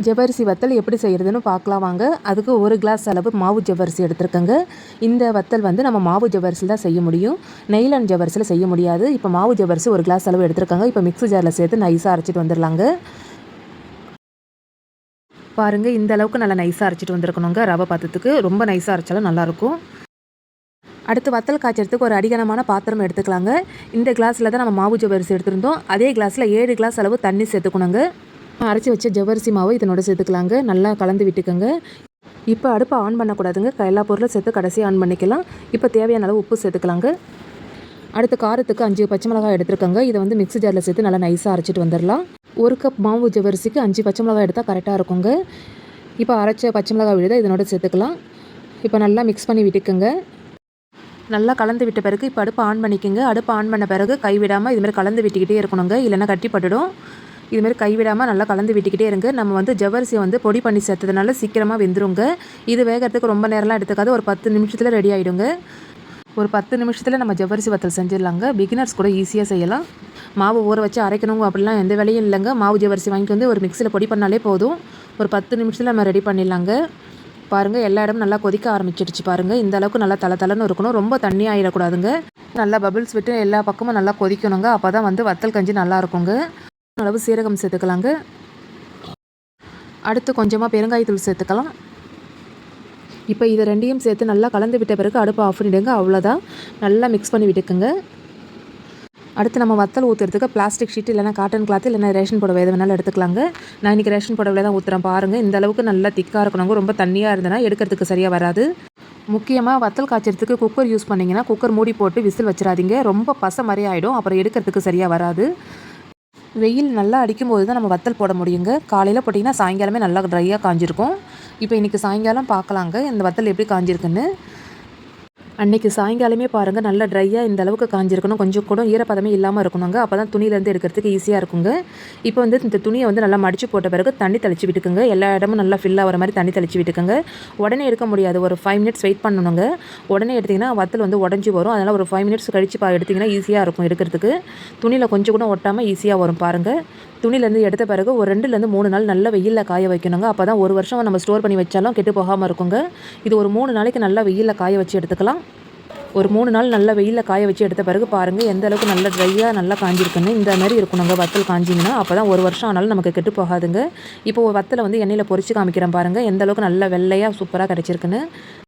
ஜவ்வரிசி வத்தல் எப்படி செய்கிறதுன்னு பார்க்கலாம் வாங்க. அதுக்கு 1 கிளாஸ் அளவு மாவு ஜவ்வரிசி எடுத்துருக்கேங்க. இந்த வத்தல் வந்து நம்ம மாவு ஜவ்வரிசியில் தான் செய்ய முடியும், நெய்லான் ஜவ்வரிசியில் செய்ய முடியாது. இப்போ மாவு ஜவ்வரிசி 1 கிளாஸ் அளவு எடுத்துருக்காங்க. இப்போ மிக்ஸி ஜாரில் சேர்த்து நைஸாக அரைச்சிட்டு வந்துடலாங்க. பாருங்கள், இந்த அளவுக்கு நல்லா நைஸாக அரைச்சிட்டு வந்துருக்கணுங்க. ரவை பாத்திரத்துக்கு ரொம்ப நைஸாக அரைச்சாலும் நல்லாயிருக்கும். அடுத்து வத்தல் காய்ச்சறதுக்கு ஒரு அடிகனமான பாத்திரம் எடுத்துக்கலாங்க. இந்த கிளாஸில் தான் நம்ம மாவு ஜவ்வரிசி எடுத்துருந்தோம். அதே கிளாஸில் 7 கிளாஸ் அளவு தண்ணி சேர்த்துக்கணுங்க. அரைச்சி வச்ச ஜவ்வரிசி மாவு இதனோட சேர்த்துக்கலாங்க. நல்லா கலந்து விட்டுக்கோங்க. இப்போ அடுப்பை ஆன் பண்ணக்கூடாதுங்க. எல்லா பொருளும் சேர்த்து கடைசியாக ஆன் பண்ணிக்கலாம். இப்போ தேவையான அளவு உப்பு சேர்த்துக்கலாங்க. அடுத்து காரத்துக்கு 5 பச்சை மிளகாய் எடுத்துருக்கோங்க. இதை வந்து மிக்ஸி ஜாரில் சேர்த்து நல்லா நைஸாக அரைச்சிட்டு வந்துடலாம். 1 கப் மாவு ஜவ்வரிசிக்கு 5 பச்சை மிளகாய் எடுத்தால் கரெக்டாக இருக்குங்க. இப்போ அரைச்ச பச்சை மிளகாய் விழுதை இதனோட சேர்த்துக்கலாம். இப்போ நல்லா மிக்ஸ் பண்ணி விட்டுக்குங்க. நல்லா கலந்து விட்ட பிறகு இப்போ அடுப்பை ஆன் பண்ணிக்கோங்க. அடுப்பை ஆன் பண்ண பிறகு கைவிடாமல் இதுமாதிரி கலந்து விட்டுக்கிட்டே இருக்கணுங்க, இல்லைன்னா கட்டி பட்டுடும். இதுமாதிரி கைவிடாமல் நல்லா கலந்து விட்டுக்கிட்டே இருங்க. நம்ம வந்து ஜவ்வரிசியை வந்து பொடி பண்ணி சேர்த்ததுனால சீக்கிரமாக வெந்துருங்க. இது வேகிறதுக்கு ரொம்ப நேரம்லாம் எடுத்துக்காது, ஒரு 10 நிமிஷத்தில் ரெடி ஆகிடுங்க. ஒரு 10 நிமிஷத்தில் நம்ம ஜவ்வரிசி வத்தல் செஞ்சிடலாங்க. பிகினர்ஸ் கூட ஈஸியாக செய்யலாம். மாவு ஊற வச்சு அரைக்கணுங்க அப்படிலாம் எந்த வேலையும் இல்லைங்க. மாவு ஜவ்வரிசி வாங்கிட்டு வந்து ஒரு மிக்ஸியில் பொடி பண்ணாலே போதும். ஒரு 10 நிமிஷத்தில் நம்ம ரெடி பண்ணிடலாங்க. பாருங்கள், எல்லா இடமும் நல்லா கொதிக்க ஆரம்பிச்சிடுச்சு பாருங்கள். இந்த அளவுக்கு நல்லா தளன்னு இருக்கணும், ரொம்ப தண்ணி ஆகிடக்கூடாதுங்க. நல்லா பபிள்ஸ் விட்டு எல்லா பக்கமும் நல்லா கொதிக்கணுங்க. அப்போ தான் வந்து வத்தல் கஞ்சி நல்லா இருக்குங்க. அளவு சீரகம் சேர்த்துக்கலாங்க. அடுத்து கொஞ்சமாக பெருங்காயத்தூள் சேர்த்துக்கலாம். இப்போ இதை ரெண்டையும் சேர்த்து நல்லா கலந்து விட்ட பிறகு அடுப்பை ஆஃப் பண்ணிவிடுங்க. அவ்வளோதான், நல்லா மிக்ஸ் பண்ணி விட்டுக்குங்க. அடுத்து நம்ம வத்தல் ஊற்றுறதுக்கு பிளாஸ்டிக் ஷீட் இல்லைனா காட்டன் கிளாத் இல்லைனா ரேஷன் புடவை எது வேணாலும் எடுத்துக்கலாங்க. நான் இன்றைக்கி ரேஷன் புடவையில் தான் ஊற்றுறேன் பாருங்கள். இந்த அளவுக்கு நல்லா திக்காக இருக்கணுங்க. ரொம்ப தண்ணியாக இருந்ததுன்னா எடுக்கிறதுக்கு சரியாக வராது. முக்கியமாக வத்தல் காய்ச்சறதுக்கு குக்கர் யூஸ் பண்ணிங்கன்னா குக்கர் மூடி போட்டு விசில் வச்சிடாதீங்க. ரொம்ப பசை மாதிரி ஆகிடும், அப்புறம் எடுக்கிறதுக்கு சரியாக வராது. வெயில் நல்லா அடிக்கும்போது தான் நம்ம வத்தல் போட முடியுங்க. காலையில் போட்டிங்கன்னா சாயங்காலமே நல்லா ட்ரையாக காஞ்சிருக்கும். இப்போ இன்றைக்கி சாயங்காலம் பார்க்கலாங்க இந்த வத்தல் எப்படி காஞ்சிருக்குன்னு. அன்றைக்கி சாயங்காலமே பாருங்கள், நல்லா ட்ரையாக இந்த அளவுக்கு காஞ்சிருக்கணும். கொஞ்சம் கூட ஈரப்பதமே இல்லாமல் இருக்கணுங்க. அப்போ தான் துணியிலேருந்து எடுக்கிறதுக்கு ஈஸியாக இருக்குங்க. இப்போ வந்து இந்த துணியை வந்து நல்லா மடித்து போட்ட பிறகு தண்ணி தெளித்து விட்டுக்குங்க. எல்லா இடமும் நல்லா ஃபில் ஆகிற மாதிரி தண்ணி தெளித்து விட்டுக்குங்க. உடனே எடுக்க முடியாது, ஒரு 5 மினிட்ஸ் வெயிட் பண்ணணுங்க. உடனே எடுத்திங்கன்னா வத்தல் வந்து உடஞ்சி வரும். அதனால் ஒரு 5 மினிட்ஸ் கழித்து எடுத்திங்கன்னா ஈஸியாக இருக்கும் எடுக்கிறதுக்கு. துணியில் கொஞ்சம் கூட ஒட்டாமல் ஈஸியாக வரும் பாருங்கள். துணியிலேருந்து எடுத்த பிறகு ஒரு 2லேருந்து 3 நாள் நல்லா வெயிலில் காய வைக்கணுங்க. அப்போ தான் ஒரு வருஷம் நம்ம ஸ்டோர் பண்ணி வச்சாலும் கெட்டு போகாமல் இருக்குங்க. இது ஒரு 3 நாளைக்கு நல்லா வெயிலில் காய வச்சு எடுத்துக்கலாம். ஒரு 3 நாள் நல்லா வெயிலில் காய வச்சு எடுத்த பிறகு பாருங்கள் எந்த அளவுக்கு நல்லா ட்ரையாக நல்லா காஞ்சிருக்குன்னு. இந்த மாதிரி இருக்கணுங்க வத்தல் காஞ்சிங்கன்னா. அப்போ தான் ஒரு வருஷம் ஆனாலும் நமக்கு கெட்டு போகாதுங்க. இப்போ வத்தலை வந்து எண்ணெயில் பொரிச்சு காமிக்கிறேன் பாருங்கள், எந்த அளவுக்கு நல்லா வெள்ளையாக சூப்பராக கிடச்சிருக்குன்னு.